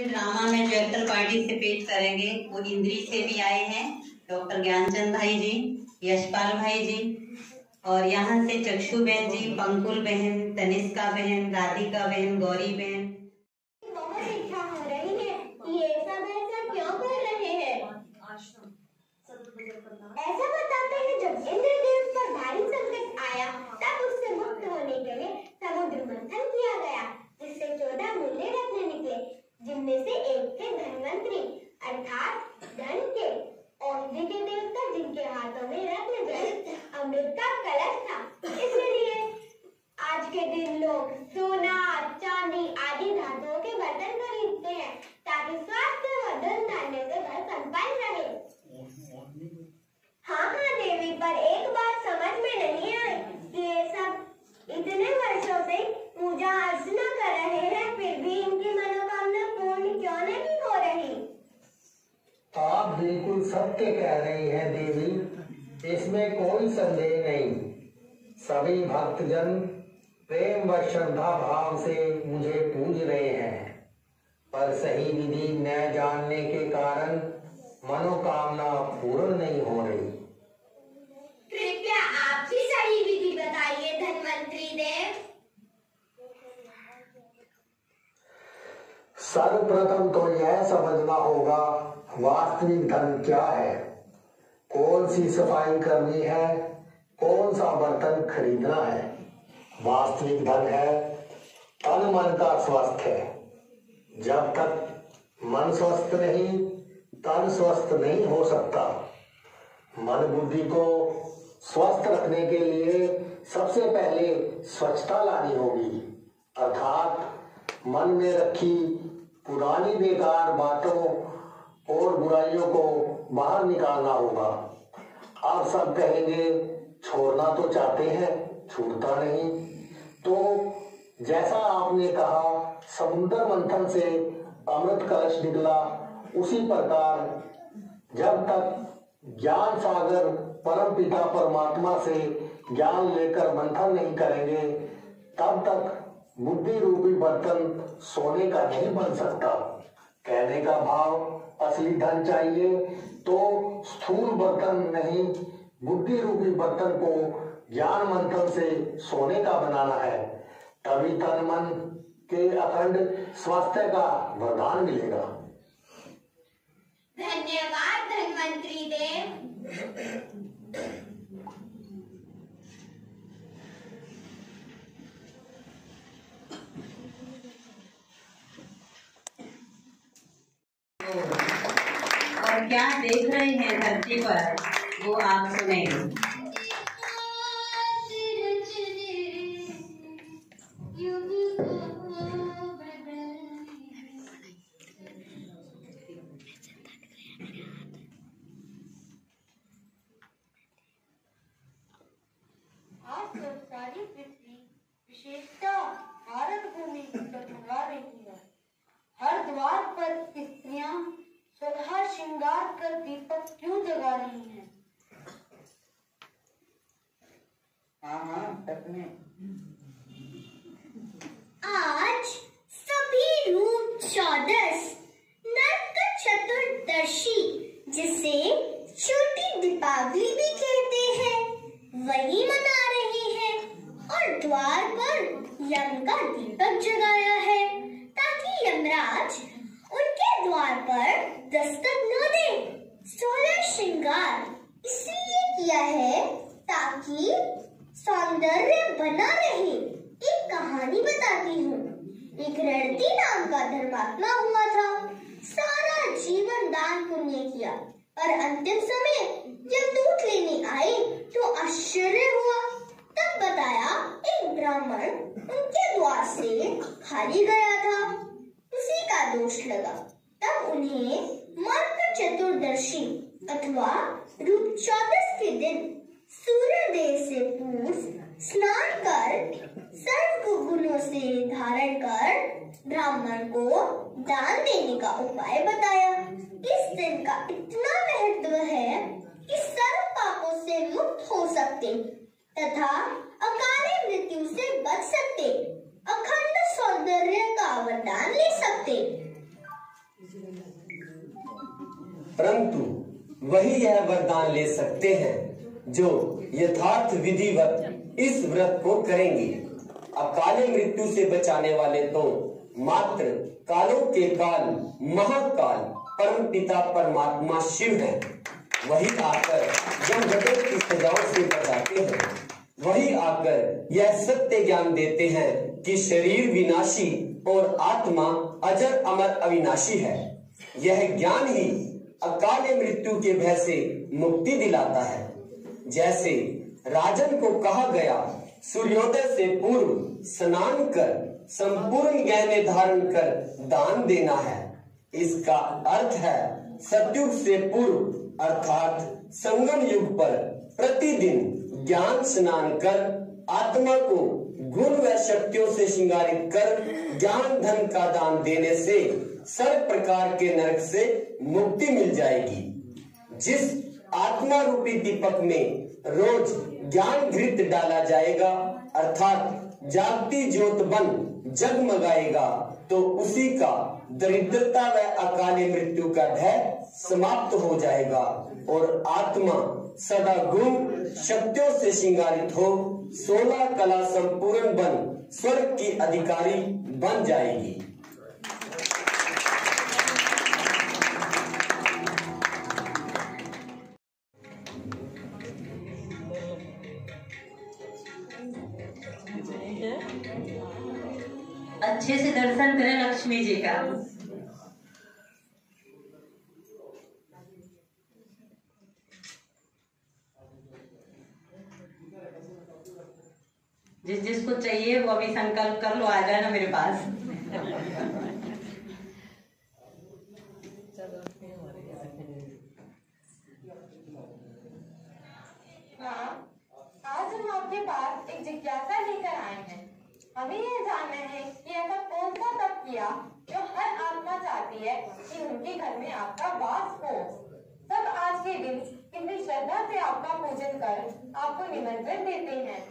Drama में जो actor party से पेश करेंगे वो इंद्री से भी आए हैं, डॉक्टर ज्ञानचंद भाई जी, यशपाल भाई जी, और यहाँ से चक्षु बहन जी, पंकुल बहन, तनिष्का बहन, राधिका बहन, गौरी बहन। बहुत इच्छा हो रही है कि ये सब ऐसा क्यों कर रहे हैं। ऐसा बताते हैं जब इंद्रदेव पर भारी संकट आया तब उससे मुक्त होने के लिए समुद्र मंथन किया गया, जिससे 14 मूल्य रत्न निकले, जिनमें से एक थे धनवंतरी अर्थात धन के, औषधि के देवता जिनके हाथों में रत्न जल अमृत का कलश था। इसलिए आज के दिन लोग सोना, चांदी आदि धातुओं के बर्तन खरीदते हैं ताकि स्वास्थ्य व धन धान्य से घर संपन्न रहे। हाँ देवी, पर एक बात समझ में नहीं आई कि ये सब इतने वर्षों से पूजा अर्चना कर रहे हैं, फिर भी इनकी मनोकामना पूर्ण क्यों नहीं हो रही। आप बिल्कुल सत्य कह रही हैं देवी, इसमें कोई संदेह नहीं। सभी भक्तजन प्रेम व श्रद्धा भाव से मुझे पूज रहे हैं, पर सही विधि न जानने के कारण मनोकामना पूर्ण नहीं हो रही। कृपया आप ही सही विधि बताइए धनवंतरी देव। सर्वप्रथम तो यह समझना होगा वास्तविक धन क्या है, कौन सी सफाई करनी है, कौन सा बर्तन खरीदना है। वास्तविक धन है तन मन का स्वास्थ्य। जब तक मन स्वस्थ नहीं, तन स्वस्थ नहीं हो सकता। मन बुद्धि को स्वस्थ रखने के लिए सबसे पहले स्वच्छता लानी होगी, अर्थात मन में रखी पुरानी बेकार बातों और बुराइयों को बाहर निकालना होगा। आप सब कहेंगे छोड़ना तो चाहते हैं, छूटता नहीं। तो जैसा आपने कहा समुद्र मंथन से अमृत कलश निकला, उसी प्रकार जब तक ज्ञान सागर परम पिता परमात्मा से ज्ञान लेकर मंथन नहीं करेंगे, तब तक बुद्धि रूपी बर्तन सोने का नहीं बन सकता। कहने का भाव असली धन चाहिए तो स्थूल बर्तन नहीं, बुद्धि रूपी बर्तन को ज्ञान मंथन से सोने का बनाना है, तभी तन मन के अखंड स्वास्थ्य का वरदान मिलेगा। धन्यवाद धनवंतरी देव। और क्या देख रहे हैं धरती पर, वो आप सुने। सारी पृथ्वी विशेषता भारत भूमि जगमगा रही है। हर द्वार पर स्त्रियां सदा श्रृंगार कर दीपक क्यों जगा रही हैं? आज सभी रूप चौदस नरक चतुर्दशी, जिसे छोटी दीपावली भी कहते हैं, वही मना रही है और द्वार पर यम का दीपक जगाया है ताकि यमराज उनके द्वार पर दस्तक न दे। 16 श्रृंगार इसलिए किया है ताकि सौंदर्य बना रहे। एक कहानी बताती हूँ। एक रणती नाम का धर्मात्मा हुआ था। सारा जीवन दान पुण्य किया, पर अंतिम समय जब दूध लेने आई तो आश्चर्य हुआ। तब बताया एक ब्राह्मण उनके द्वार से खाली गया था, उसी का दोष लगा। तब उन्हें मार्ग चतुर्दशी अथवा रूप चौदस के दिन सूर्योदय से पूर्व स्नान कर सर्व गुणों से धारण कर ब्राह्मण को दान देने का उपाय बताया। इस दिन का इतना महत्व है कि सर्व पापों से मुक्त हो सकते तथा अकाली मृत्यु से बच सकते, अखंड सौंदर्य का वरदान ले सकते। परंतु वही यह वरदान ले सकते हैं जो यथार्थ विधिवत इस व्रत को करेंगे। अकाले मृत्यु से बचाने वाले तो मात्र कालों के काल महाकाल परम पिता परमात्मा शिव हैं। वही आकर यमघटों की सजाओं से बचाते हैं। वही आकर यह सत्य ज्ञान देते हैं कि शरीर विनाशी और आत्मा अजर अमर अविनाशी है। यह ज्ञान ही अकाले मृत्यु के भय से मुक्ति दिलाता है। जैसे राजन को कहा गया सूर्योदय से पूर्व स्नान कर संपूर्ण गहने धारण कर दान देना है। इसका अर्थ है सतयुग से पूर्व अर्थात संगम युग पर प्रतिदिन ज्ञान स्नान कर आत्मा को गुण व शक्तियों से श्रृंगारित कर ज्ञान धन का दान देने से सर्व प्रकार के नरक से मुक्ति मिल जाएगी। जिस आत्मा रूपी दीपक में रोज ज्ञान घृत डाला जाएगा अर्थात जागती ज्योत बन जगमगाएगा तो उसी का दरिद्रता व अकाले मृत्यु का भय समाप्त हो जाएगा और आत्मा सदा गुण शक्तियों से श्रृंगारित हो 16 कला संपूर्ण बन स्वर्ग की अधिकारी बन जाएगी। अच्छे से दर्शन करें लक्ष्मी जी का। जिसको चाहिए वो अभी संकल्प कर लो, आ जाना मेरे पास। आज हम आपके पास एक जिज्ञासा लेकर आए हैं। हमें यह जानना है कि ऐसा कौन सा तप किया जो हर आत्मा चाहती है कि उनके घर में आपका वास हो। सब आज के दिन कितनी श्रद्धा से आपका पूजन कर आपको निमंत्रण देते हैं।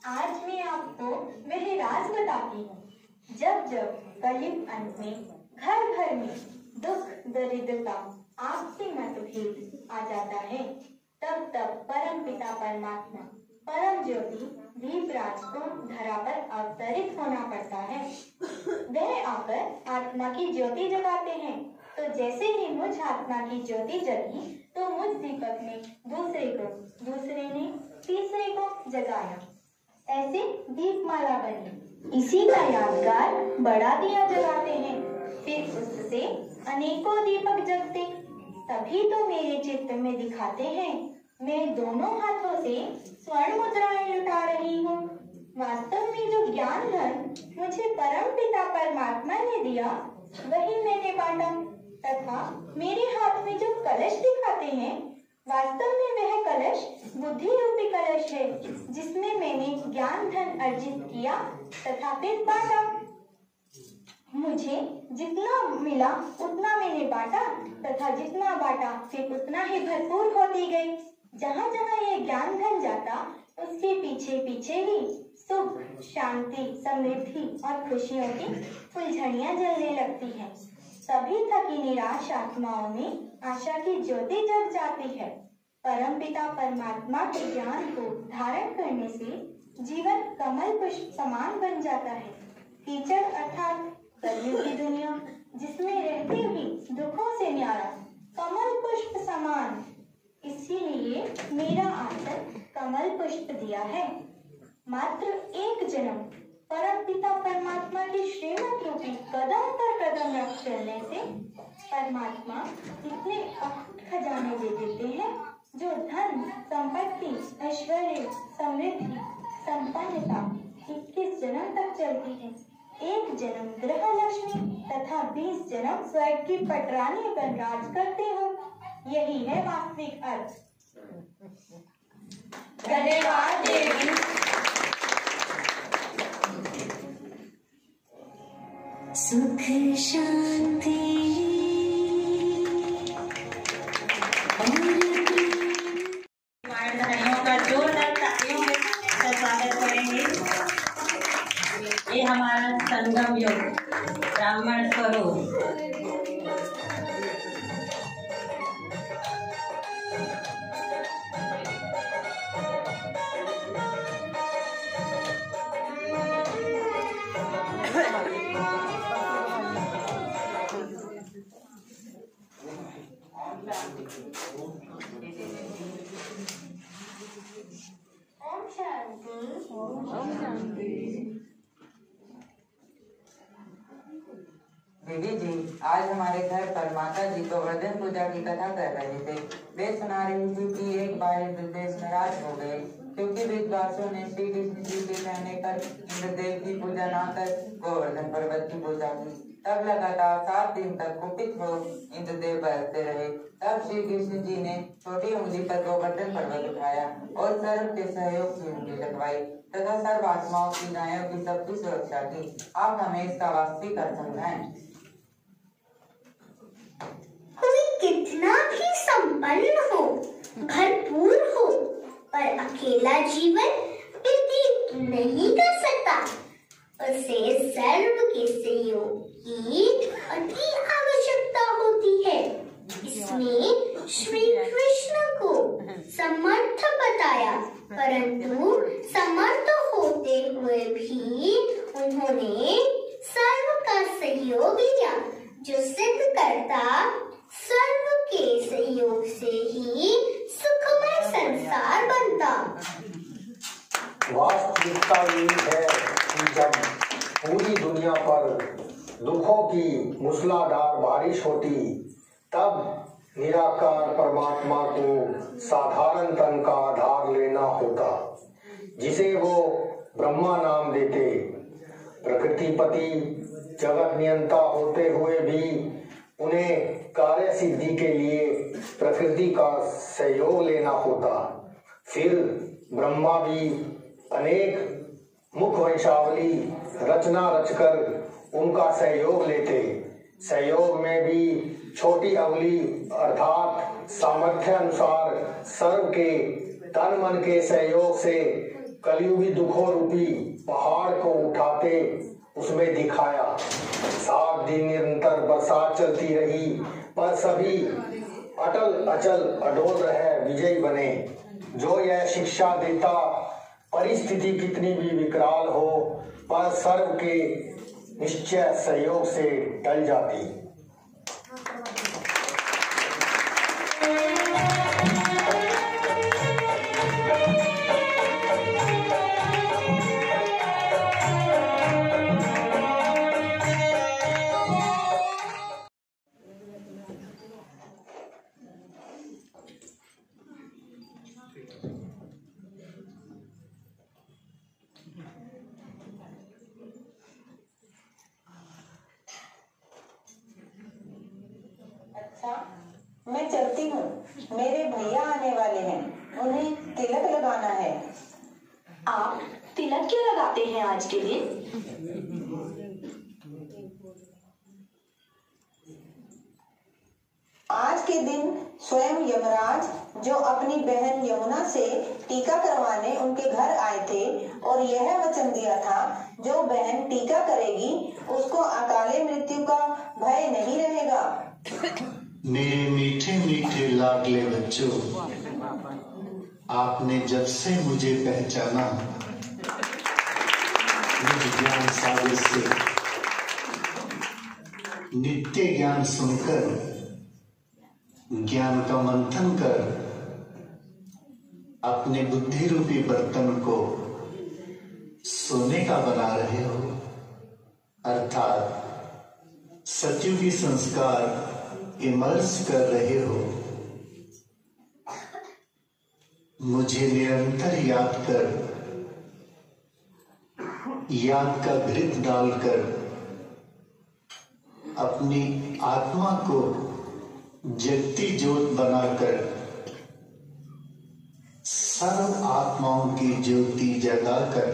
आज मैं आपको वह राज बताती हूँ। जब जब कलयुग अंत में घर घर में दुख दरिद्रता आपसी मतभेद आ जाता है तब तब परम पिता परमात्मा परम ज्योति दीपराज को धरा पर अवतरित होना पड़ता है। वह आकर आत्मा की ज्योति जगाते हैं। तो जैसे ही मुझ आत्मा की ज्योति जगी तो मुझ दीपक ने दूसरे को, दूसरे ने तीसरे को जगाया। ऐसे दीपमाला बनी। इसी का यादगार बड़ा दिया जलाते हैं। फिर उससे अनेकों दीपक जगते। तभी तो मेरे चित्त में दिखाते हैं मैं दोनों हाथों से स्वर्ण मुद्राएं लुटा रही हूँ। वास्तव में जो ज्ञान धन मुझे परम पिता परमात्मा ने दिया वही मैंने बांटा तथा मेरे हाथ में जो कलश दिखाते हैं वास्तव में वह कलश बुद्धि रूपी कलश है जिसमें मैंने ज्ञान धन अर्जित किया तथा फिर बांटा। मुझे जितना मिला उतना मैंने बांटा तथा जितना बांटा फिर उतना ही भरपूर होती गई। जहाँ जहाँ यह ज्ञान धन जाता उसके पीछे पीछे ही सुख शांति समृद्धि और खुशियों की फुलझड़ियाँ जलने लगती हैं। सभी थकी निराश आत्माओं में आशा की ज्योति जग जाती है। परम पिता परमात्मा के ज्ञान को धारण करने से जीवन कमल पुष्प समान बन जाता है। कीचड़ अर्थात कलयुग की दुनिया जिसमें रहते हुए दुखों से न्यारा कमल पुष्प समान, इसीलिए मेरा आसन कमल पुष्प दिया है। मात्र एक जन्म परम पिता परमात्मा की श्रीमत रूपी कदम पर कदम रख चलने से परमात्मा इतने अखुट खजाने दे देते हैं जो धन संपत्ति ऐश्वर्य समृद्धि संपन्नता 21 जन्म तक चलती है। एक जन्म ग्रह लक्ष्मी तथा 20 जन्म स्वर्ग की पटरानी बन राज करते हो। यही है वास्तविक अर्थ। धन्यवाद देवी। सुख शांति का जोरदार तालियों के साथ स्वागत करेंगे। ये हमारा संगम योग ब्राह्मण स्वरूप। दीदी जी, आज हमारे घर पर माता जी गोवर्धन पूजा की कथा कर रहे थे। वे सुना रही थी कि एक बार इंद्रदेव नाराज हो गए क्योंकि विद्वांसों ने श्री कृष्ण जी के कहने पर इंद्रदेव की पूजा न कर गोवर्धन पर्वत की पूजा की। तब लगातार 7 दिन तक कुपित हो इंद्रदेव बरसते रहे। तब श्री कृष्ण जी ने छोटी उंगली पर गोवर्धन पर्वत उठाया और सर्व के सहयोग से उंगली लगवाई तथा सर्व आत्माओं की गायों की सबकी सुरक्षा की। आप हमें इसका वास्तविक अर्थ समझाएं। कोई कितना भी संपन्न हो, भरपूर हो, पर अकेला जीवन व्यतीत नहीं कर सकता। उसे सर्व के सहयोग की अति आवश्यकता होती है। इसमें श्री कृष्ण को समर्थ बताया, परंतु समर्थ होते हुए भी उन्होंने सर्व का सहयोग लिया, जो सिद्ध करता सर्व के सहयोग से ही सुखमय संसार बनता। वास्तविकता ये है कि जब पूरी दुनिया पर दुखों की मूसलाधार बारिश होती, तब निराकार परमात्मा को साधारण तन का आधार लेना होता, जिसे वो ब्रह्मा नाम देते। प्रकृतिपति जगत नियंता होते हुए भी उन्हें कार्य सिद्धि के लिए प्रकृति का सहयोग लेना होता। फिर ब्रह्मा भी अनेक मुख वंशावली रचना रचकर उनका सहयोग लेते। सहयोग में भी छोटी अवली अर्थात सामर्थ्य अनुसार सर्व के तन मन के सहयोग से कलयुगी दुखों रूपी पहाड़ को उठाते उसमें दिखाया। 7 दिन निरंतर बरसात चलती रही, पर सभी अटल अचल अडोल रहे, विजयी बने। जो यह शिक्षा देता, परिस्थिति कितनी भी विकराल हो, पर सर्व के निश्चय सहयोग से टल जाती। मैं चलती हूँ, मेरे भैया आने वाले हैं, उन्हें तिलक लगाना है। आप तिलक क्यों लगाते हैं आज के दिन? आज के दिन स्वयं यमराज, जो अपनी बहन यमुना से टीका करवाने उनके घर आए थे और यह वचन दिया था, जो बहन टीका करेगी उसको अकाले मृत्यु का भय नहीं रहेगा। मेरे मीठे मीठे लाडले बच्चों, आपने जब से मुझे पहचाना, मुझ ज्ञान सागर से नित्य ज्ञान सुनकर, ज्ञान का मंथन कर अपने बुद्धि रूपी बर्तन को सोने का बना रहे हो, अर्थात सत्युगी संस्कार इमर्स कर रहे हो। मुझे निरंतर याद कर, याद का घृत डालकर अपनी आत्मा को जगती ज्योत बनाकर सर्व आत्माओं की ज्योति जगाकर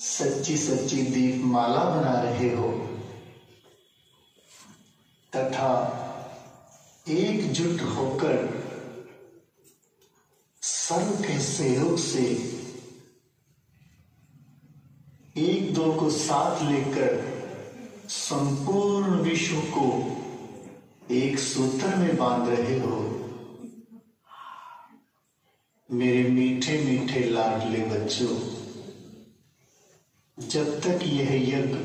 सच्ची सच्ची दीपमाला बना रहे हो तथा एकजुट होकर सर्व के सहयोग से एक दो को साथ लेकर संपूर्ण विश्व को एक सूत्र में बांध रहे हो। मेरे मीठे मीठे लाडले बच्चों, जब तक यह यज्ञ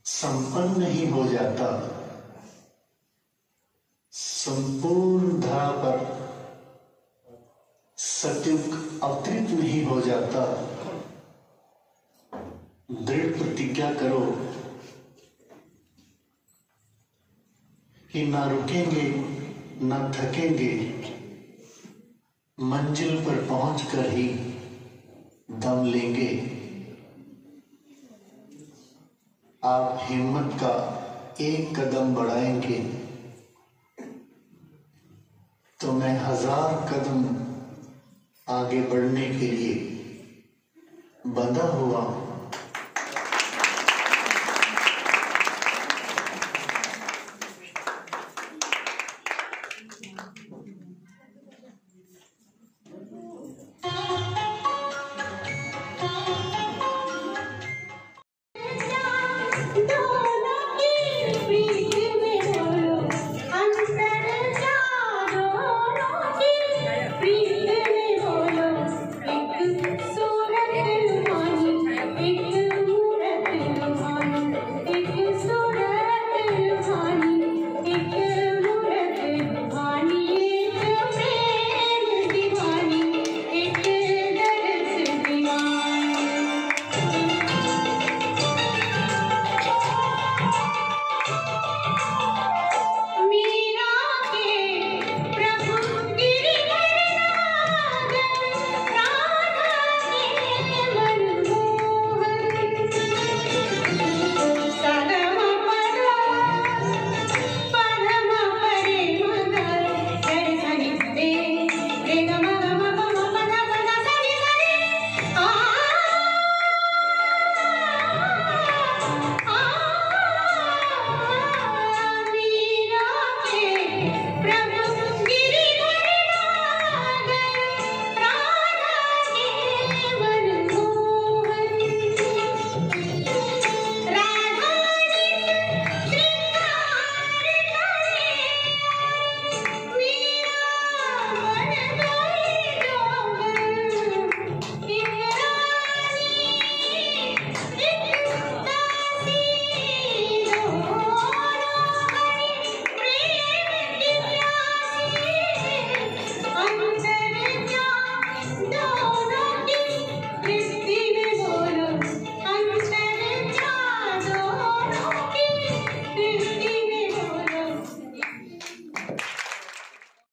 संपन्न नहीं हो जाता, संपूर्ण धरा पर सतयुग अवतरित नहीं हो जाता, दृढ़ प्रतिज्ञा करो कि ना रुकेंगे ना थकेंगे, मंजिल पर पहुंचकर ही दम लेंगे। आप हिम्मत का एक कदम बढ़ाएंगे तो मैं 1000 कदम आगे बढ़ने के लिए बंधा हुआ हूं।